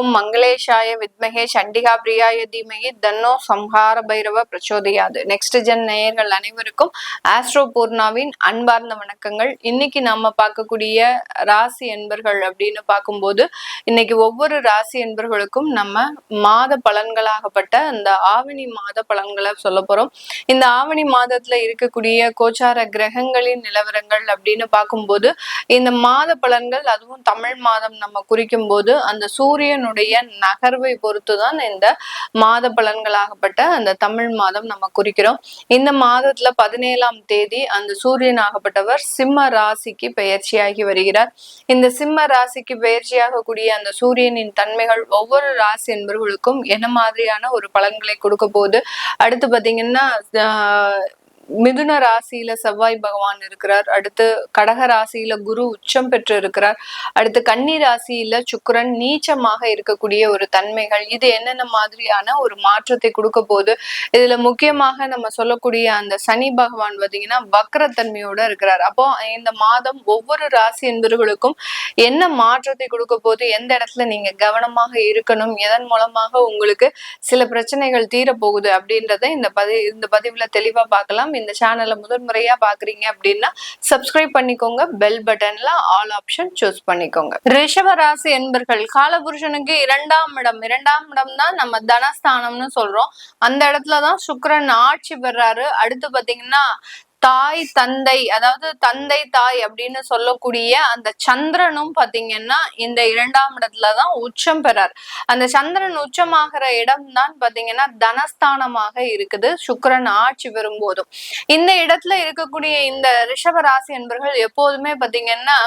ஓம் மங்களேஷாய வித்மகே சண்டிகா பிரியாய தீமகி தன்னோ சம்ஹார பைரவ பிரச்சோதயாது. நெக்ஸ்ட் ஜென் நேயர்கள் அனைவருக்கும் ஆஸ்ட்ரோ பூர்ணாவின் அன்பார்ந்த வணக்கங்கள். இன்னைக்கு நாம பார்க்கக்கூடிய ராசி என்பர்கள் அப்படின்னு பார்க்கும்போது இன்னைக்கு ஒவ்வொரு ராசி என்பர்களுக்கும் நம்ம மாத பலன்களாகப்பட்ட இந்த ஆவணி மாத பலன்களை சொல்ல போறோம். இந்த ஆவணி மாதத்துல இருக்கக்கூடிய கோச்சார கிரகங்களின் நிலவரங்கள் அப்படின்னு பார்க்கும்போது இந்த மாத பலன்கள், அதுவும் தமிழ் மாதம் நம்ம குறிக்கும் போது அந்த சூரியனுடைய நகர்வை பொறுத்துதான் இந்த மாத பலன்களாகப்பட்ட அந்த தமிழ் மாதம் நம்ம குறிக்கிறோம். இந்த மாதத்துல 17ஆம் தேதி அந்த சூரியன் ஆகப்பட்டவர் சிம்ம ராசிக்கு பெயர்ச்சியாகி வருகிறார். இந்த சிம்ம ராசிக்கு பெயர்ச்சியாக கூடிய அந்த சூரியனின் தன்மைகள் ஒவ்வொரு ராசி என்பவர்களுக்கும் என்ன மாதிரியான ஒரு பலன்களை கொடுக்க போகுது. அடுத்து பாத்தீங்கன்னா மிதுன ராசியில செவ்வாய் பகவான் இருக்கிறார். அடுத்து கடக ராசியில குரு உச்சம் பெற்று இருக்கிறார். அடுத்து கன்னி ராசியில சுக்கிரன் நீச்சமாக இருக்கக்கூடிய ஒரு தன்மைகள், இது என்னென்ன மாதிரியான ஒரு மாற்றத்தை கொடுக்க போகுது. இதுல முக்கியமாக நம்ம சொல்லக்கூடிய அந்த சனி பகவான் பாத்தீங்கன்னா வக்ரத்தன்மையோட இருக்கிறார். அப்போ இந்த மாதம் ஒவ்வொரு ராசி என்பவர்களுக்கும் என்ன மாற்றத்தை கொடுக்க போகுது, எந்த இடத்துல நீங்க கவனமாக இருக்கணும், எதன் மூலமாக உங்களுக்கு சில பிரச்சனைகள் தீரப்போகுது அப்படின்றத இந்த பதிவுல தெளிவா பார்க்கலாம். இந்த சேனலை முதல் முறையா பாக்குறீங்க அப்படின்னா சப்ஸ்கிரைப் பண்ணிக்கோங்க, பெல் பட்டன்ல ஆல் ஆப்ஷன் சூஸ் பண்ணிக்கோங்க. ரிஷப ராசி என்பர்கள் காலபுருஷனுக்கு இரண்டாம் இடம் தான் நம்ம தனஸ்தானம்னு சொல்றோம். அந்த இடத்துலதான் சுக்கிரன் ஆட்சி பெறாரு. அடுத்து பாத்தீங்கன்னா தாய் தந்தை, அதாவது தந்தை தாய் அப்படின்னு சொல்லக்கூடிய அந்த சந்திரனும் பாத்தீங்கன்னா இந்த இரண்டாம் இடத்துலதான் உச்சம் பெறார். அந்த சந்திரன் உச்சமாகிற இடம் தான் பாத்தீங்கன்னா தனஸ்தானமாக இருக்குது சுக்கிரன் ஆட்சி பெறும்போதும். இந்த இடத்துல இருக்கக்கூடிய இந்த ரிஷப ராசி என்பர்கள் எப்போதுமே பாத்தீங்கன்னா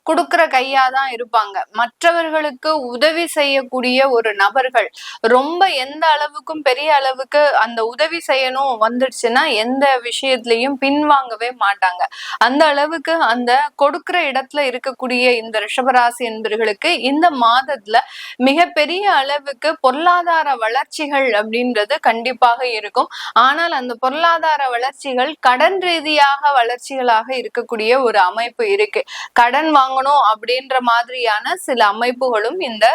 கொடுக்கிற கையாதான் இருப்பாங்க. மற்றவர்களுக்கு உதவி செய்யக்கூடிய ஒரு நபர்கள், ரொம்ப எந்த அளவுக்கும் பெரிய அளவுக்கு அந்த உதவி செய்யணும் வந்துடுச்சுன்னா எந்த விஷயத்திலையும் பின்வாங்கவே மாட்டாங்க. அந்த அளவுக்கு அந்த கொடுக்கிற இடத்துல இருக்கக்கூடிய இந்த ரிஷபராசி என்பவர்களுக்கு இந்த மாதத்துல மிகப்பெரிய அளவுக்கு பொருளாதார வளர்ச்சிகள் அப்படின்றது கண்டிப்பாக இருக்கும். ஆனால் அந்த பொருளாதார வளர்ச்சிகள் கடன் ரீதியாக வளர்ச்சிகளாக இருக்கக்கூடிய ஒரு அமைப்பு இருக்கு. கடன் வாங்கணும் அப்படின்ற மாதிரியான சில அமைப்புகளும் இந்த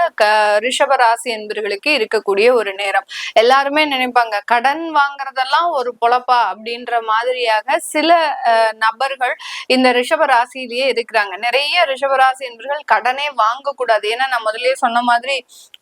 ரிஷபராசி என்பவர்களுக்கு இருக்கக்கூடிய ஒரு நேரம். எல்லாருமே நினைப்பாங்க கடன் வாங்குறதெல்லாம் ஒரு பொழப்பா அப்படின்ற மாதிரியாக சில நபர்கள் இந்த ரிஷபராசியிலேயே இருக்கிறாங்க. நிறைய ரிஷபராசி என்பவர்கள் கடனே வாங்க கூடாது. ஏன்னா நான் முதல்லயே சொன்ன மாதிரி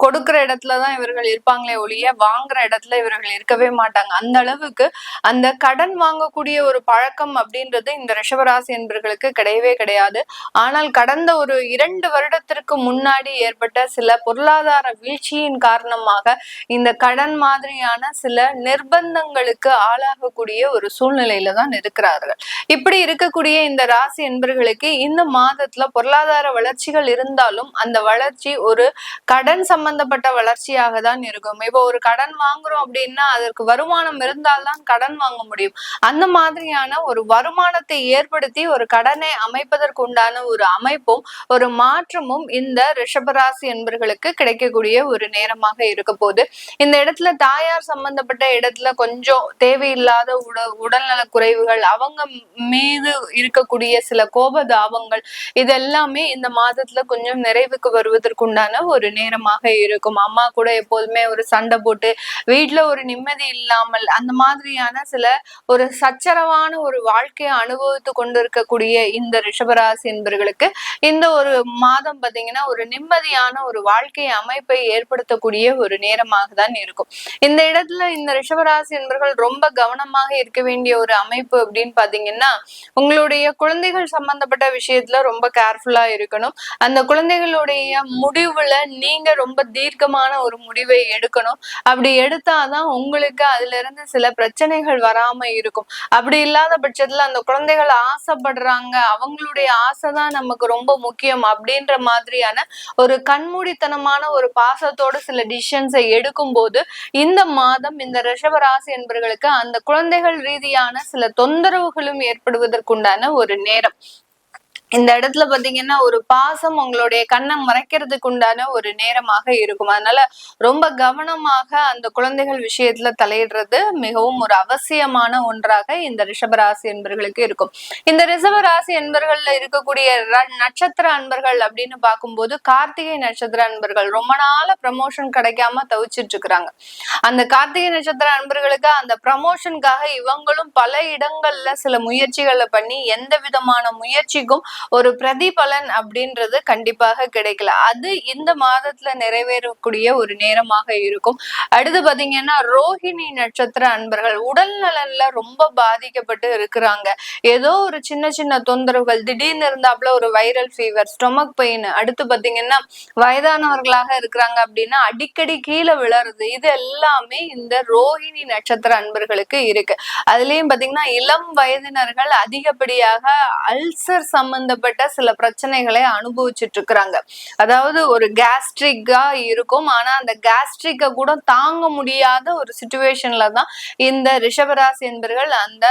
கொடுக்கிற இடத்துலதான் இவர்கள் இருப்பாங்களே ஒழிய வாங்குற இடத்துல இவர்கள் இருக்கவே மாட்டாங்க. அந்த அளவுக்கு அந்த கடன் வாங்கக்கூடிய ஒரு பழக்கம் அப்படின்றது இந்த ரிஷபராசி என்பவர்களுக்கு கிடையவே கிடையாது. ஆனால் கடந்த ஒரு 2 வருடத்திற்கு முன்னாடி ஏற்பட்ட சில பொருளாதார வீழ்ச்சியின் காரணமாக இந்த கடன் மாதிரியான சில நிர்பந்தங்களுக்கு ஆளாகக்கூடிய ஒரு சூழ்நிலையில தான் இருக்கிறார்கள். இப்படி இருக்கக்கூடிய இந்த ராசி என்பர்களுக்கு இந்த மாதத்துல பொருளாதார வளர்ச்சிகள் இருந்தாலும் அந்த வளர்ச்சி ஒரு கடன் சம்பந்தப்பட்ட வளர்ச்சியாக தான் இருக்கும். இப்போ ஒரு கடன் வாங்குறோம் அப்படின்னா அதற்கு வருமானம் இருந்தால்தான் கடன் வாங்க முடியும். அந்த மாதிரியான ஒரு வருமானத்தை ஏற்படுத்தி ஒரு கடனை அமைப்பதற்கு உண்டான ஒரு அமைப்பும் ஒரு மாற்றமும் இந்த ரிஷபராசி என்பர்களுக்கு கிடைக்கக்கூடிய ஒரு நேரமாக இருக்க போகுது. இந்த இடத்துல தாயார் சம்பந்தப்பட்ட இடத்துல கொஞ்சம் தேவையில்லாத உடல்நல குறைவுகள், அவங்க மீது இருக்கக்கூடிய சில கோபதாபங்கள், இதெல்லாமே இந்த மாதத்துல கொஞ்சம் நிறைவுக்கு வருவதற்குண்டான ஒரு நேரமாக இருக்கும். அம்மா கூட எப்போதுமே ஒரு சண்டை போட்டு வீட்டுல ஒரு நிம்மதி இல்லாமல் அந்த மாதிரியான சில ஒரு சச்சரவான ஒரு வாழ்க்கையை அனுபவித்து கொண்டிருக்கக்கூடிய இந்த ரிஷபராசி என்பர்களுக்கு இந்த ஒரு மாதம் பாத்தீங்கன்னா ஒரு நிம்மதியான ஒரு வாழ்க்கை அமைப்பை ஏற்படுத்தக்கூடிய ஒரு நேரமாக தான் இருக்கும். இந்த இடத்துல இந்த ரிஷபராசி என்பர்கள் ரொம்ப கவனமாக இருக்க வேண்டிய ஒரு அமைப்பு அப்படின்னு பாத்தீங்கன்னா உங்களுடைய குழந்தைகள் சம்பந்தப்பட்ட விஷயத்துல ரொம்ப கேர்ஃபுல்லா இருக்கணும். அந்த குழந்தைகளுடைய முடிவுல நீங்க ரொம்ப தீர்க்கமான ஒரு முடிவை எடுக்கணும். அப்படி எடுத்தாதான் உங்களுக்கு அதுல இருந்து சில பிரச்சனைகள் வராம இருக்கும். அப்படி இல்லாத பட்சத்துல அந்த குழந்தைகள் ஆசைப்படுறாங்க, அவங்களுடைய ஆசைதான் நமக்கு ரொம்ப முக்கியம் அப்படின்ற மாதிரியான ஒரு கண்மூடித்தனமான ஒரு பாசத்தோடு சில டிசிஷன்ஸை எடுக்கும் போது இந்த மாதம் இந்த ரிஷபராசி என்பவர்களுக்கு அந்த குழந்தைகள் ரீதியான சில தொந்தரவுகளும் ஏற்படுவதற்குண்டான ஒரு நேரம். இந்த இடத்துல பாத்தீங்கன்னா ஒரு பாசம் உங்களுடைய கண்ணை மறைக்கிறதுக்கு உண்டான ஒரு நேரமாக இருக்கும். அதனால ரொம்ப கவனமாக அந்த குழந்தைகள் விஷயத்துல தலையிடுறது மிகவும் ஒரு அவசியமான ஒன்றாக இந்த ரிஷபராசி என்பர்களுக்கு இருக்கும். இந்த ரிஷபராசி என்பர்கள்ல இருக்கக்கூடிய நட்சத்திர அன்பர்கள் அப்படின்னு பார்க்கும்போது கார்த்திகை நட்சத்திர அன்பர்கள் ரொம்ப நாள ப்ரமோஷன் கிடைக்காம தவிச்சிட்டு இருக்கிறாங்க. அந்த கார்த்திகை நட்சத்திர அன்பர்களுக்கு அந்த ப்ரமோஷனுக்காக இவங்களும் பல இடங்கள்ல சில முயற்சிகளை பண்ணி எந்த விதமான முயற்சிக்கும் ஒரு பிரதிபலன் அப்படின்றது கண்டிப்பாக கிடைக்கல. அது இந்த மாதத்துல நிறைவேறக்கூடிய ஒரு நேரமாக இருக்கும். அடுத்து பாத்தீங்கன்னா ரோஹிணி நட்சத்திர அன்பர்கள் உடல் நலன்ல ரொம்ப பாதிக்கப்பட்டு இருக்கிறாங்க. ஏதோ ஒரு சின்ன சின்ன தொந்தரவுகள் திடீர்னு இருந்தாப்புல ஒரு வைரல் ஃபீவர், ஸ்டொமக் பெயின், அடுத்து பாத்தீங்கன்னா வயதானவர்களாக இருக்கிறாங்க அப்படின்னா அடிக்கடி கீழே விழறது, இது எல்லாமே இந்த ரோஹிணி நட்சத்திர அன்பர்களுக்கு இருக்கு. அதுலயும் பாத்தீங்கன்னா இளம் வயதினர்கள் அதிகப்படியாக அல்சர் சம்பந்தப்பட்ட சில பிரச்சனைகளை அனுபவிச்சுட்டு இருக்கிறாங்க. அதாவது ஒரு கேஸ்ட்ரிக்கா இருக்கும், ஆனா அந்த கேஸ்ட்ரிக்க கூட தாங்க முடியாத ஒரு சிச்சுவேஷன்ல தான் இந்த ரிஷபராசி என்பர்கள் அந்த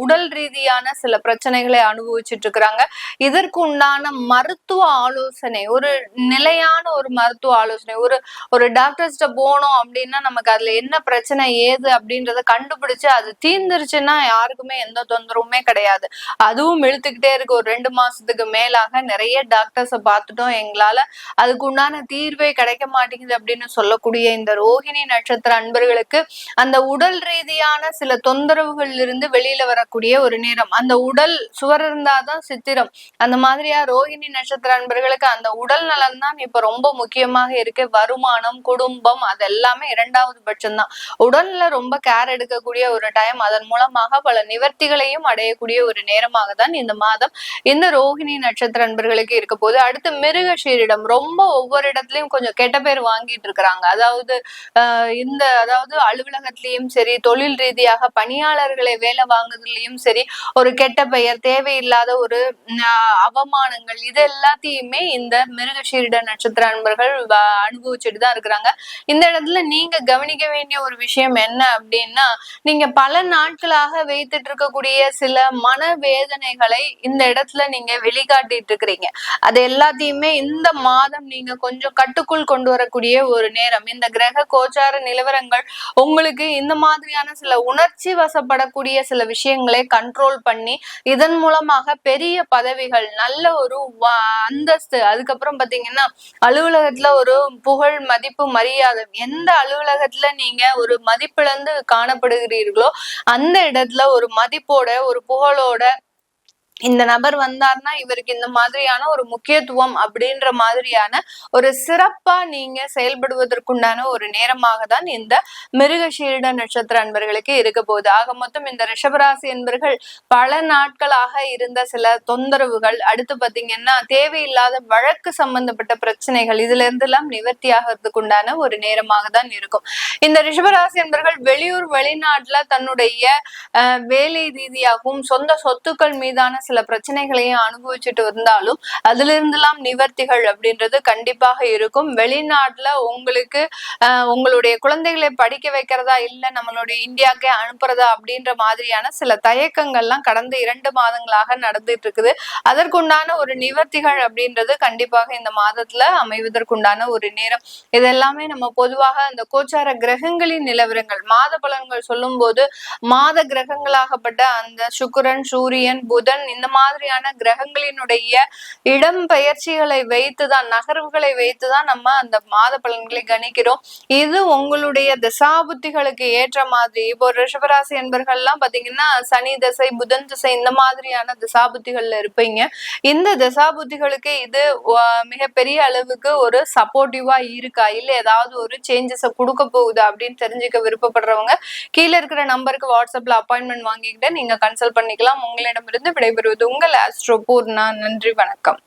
உடல் ரீதியான சில பிரச்சனைகளை அனுபவிச்சுட்டு இருக்கிறாங்க. இதற்கு உண்டான மருத்துவ ஆலோசனை, ஒரு நிலையான ஒரு மருத்துவ ஆலோசனை, ஒரு டாக்டர்ஸ்ட போனோம் அப்படின்னா நமக்கு அதுல என்ன பிரச்சனை ஏது அப்படின்றத கண்டுபிடிச்சு அது தீர்ந்துருச்சுன்னா யாருக்குமே எந்த தொந்தரவுமே கிடையாது. அதுவும் இழுத்துக்கிட்டே இருக்கு. ஒரு 2 மாசத்துக்கு மேலாக நிறைய டாக்டர்ஸை பார்த்துட்டோம், எங்களால அதுக்கு உண்டான தீர்வே கிடைக்க மாட்டேங்குது அப்படின்னு சொல்லக்கூடிய இந்த ரோஹிணி நட்சத்திர அன்பர்களுக்கு அந்த உடல் ரீதியான சில தொந்தரவுகள் இருந்து வெளியில வரக்கூடிய ஒரு நேரம். அந்த உடல் சுவர் இருந்தாதான் சித்திரம். அந்த மாதிரியா ரோஹிணி நட்சத்திர அன்பர்களுக்கு அந்த உடல் நலன் தான் இப்ப ரொம்ப முக்கியமாக இருக்கு. வருமானம், குடும்பம் அதெல்லாமே 2வது பட்சம்தான். உடல்ல ரொம்ப கேர் எடுக்கக்கூடிய ஒரு டைம். அதன் மூலமாக பல நிவர்த்திகளையும் அடையக்கூடிய ஒரு நேரமாக தான் இந்த மாதம் இந்த ரோஹிணி நட்சத்திர அன்பர்களுக்கு இருக்க போது. அடுத்து மிருகஷீரிடம் ரொம்ப ஒவ்வொரு இடத்துலயும் கொஞ்சம் கெட்ட பேர் வாங்கிட்டு இருக்கிறாங்க. அதாவது அதாவது அலுவலகத்திலயும் சரி, தொழில் ரீதியாக பணியாளர்களை வேலை வாங்குறதுலயும் சரி, ஒரு கெட்ட பெயர், தேவையில்லாத ஒரு அவமானங்கள், இது எல்லாத்தையுமே இந்த மிருகஷீரிட நட்சத்திர அன்பர்கள் அனுபவிச்சுட்டு தான் இருக்கிறாங்க. இந்த இடத்துல நீங்க கவனிக்க வேண்டிய ஒரு விஷயம் என்ன அப்படின்னா, நீங்க பல நாட்களாக வைத்துட்டு இருக்கக்கூடிய சில மனவேதனைகளை இந்த இடத்துல நீங்க வெளிக்காட்டிட்டு இருக்கிறீங்க. அது எல்லாத்தையுமே இந்த மாதம் நீங்க கொஞ்சம் கட்டுக்குள் கொண்டு வரக்கூடிய ஒரு நேரம். இந்த கிரக கோச்சார நிலவரங்கள் உங்களுக்கு இந்த மாதிரியான சில உணர்ச்சி வசப்படக்கூடிய சில விஷயங்களை கண்ட்ரோல் பண்ணி இதன் மூலமாக பெரிய பதவிகள், நல்ல ஒரு அந்தஸ்து, அதுக்கப்புறம் பாத்தீங்கன்னா அலுவலகத்துல ஒரு புகழ், மதிப்பு, மரியாதை, எந்த அலுவலகத்துல நீங்க ஒரு மதிப்பிழந்து காணப்படுகிறீர்களோ அந்த இடத்துல ஒரு மதிப்போட ஒரு புகழோட இந்த நபர் வந்தார்னா இவருக்கு இந்த மாதிரியான ஒரு முக்கியத்துவம் அப்படின்ற மாதிரியான ஒரு சிறப்பா நீங்க செயல்படுவதற்குண்டான ஒரு நேரமாக தான் இந்த மிருகஷீரிட நட்சத்திர அன்பர்களுக்கு இருக்க போகுது. ஆக மொத்தம் இந்த ரிஷபராசி என்பர்கள் பல நாட்களாக இருந்த சில தொந்தரவுகள், அடுத்து பாத்தீங்கன்னா தேவையில்லாத வழக்கு சம்பந்தப்பட்ட பிரச்சனைகள், இதுல இருந்து எல்லாம் நிவர்த்தி ஆகிறதுக்கு உண்டான ஒரு நேரமாக தான் இருக்கும். இந்த ரிஷபராசி என்பர்கள் வெளியூர் வெளிநாட்டுல தன்னுடைய வேலை ரீதியாகவும் சொந்த சொத்துக்கள் மீதான சில பிரச்சனைகளையும் அனுபவிச்சுட்டு இருந்தாலும் அதுல இருந்தெல்லாம் நிவர்த்திகள் அப்படின்றது கண்டிப்பாக இருக்கும். வெளிநாட்டுல உங்களுக்கு உங்களுடைய குழந்தைகளை படிக்க வைக்கிறதா இல்ல நம்மளுடைய இந்தியாவுக்கே அனுப்புறதா அப்படின்ற மாதிரியான சில தயக்கங்கள்லாம் கடந்த 2 மாதங்களாக நடந்துட்டு இருக்குது. அதற்குண்டான ஒரு நிவர்த்திகள் அப்படின்றது கண்டிப்பாக இந்த மாதத்துல அமைவதற்குண்டான ஒரு நேரம். இதெல்லாமே நம்ம பொதுவாக அந்த கோச்சார கிரகங்களின் நிலவரங்கள், மாத பலன்கள் சொல்லும் போது மாத கிரகங்களாகப்பட்ட அந்த சுக்கிரன், சூரியன், புதன், இந்த மாதிரியான கிரகங்களினுடைய இடம் பெயர்ச்சிகளை வைத்துதான், நகர்வுகளை வைத்துதான் நம்ம அந்த மாத பலன்களை கணிக்கிறோம். இது உங்களுடைய திசாபுத்திகளுக்கு ஏற்ற மாதிரி. இப்போ ரிஷபராசி என்பர்கள்லாம் பாத்தீங்கன்னா சனி திசை, புதன் திசை, இந்த மாதிரியான திசாபுத்திகள்ல இருப்பீங்க. இந்த திசாபுத்திகளுக்கு இது மிகப்பெரிய அளவுக்கு ஒரு சப்போர்ட்டிவா இருக்கா, இல்ல ஏதாவது ஒரு சேஞ்சஸ கொடுக்க போகுது அப்படின்னு தெரிஞ்சுக்க விருப்பப்படுறவங்க கீழே இருக்கிற நம்பருக்கு வாட்ஸ்அப்ல அப்பாயின்மெண்ட் வாங்கிக்கிட்டு நீங்க கன்சல்ட் பண்ணிக்கலாம். உங்களிடமிருந்து விடைபெறுவது உங்கள் ஆஸ்ட்ரோ பூர்ணா. நன்றி, வணக்கம்.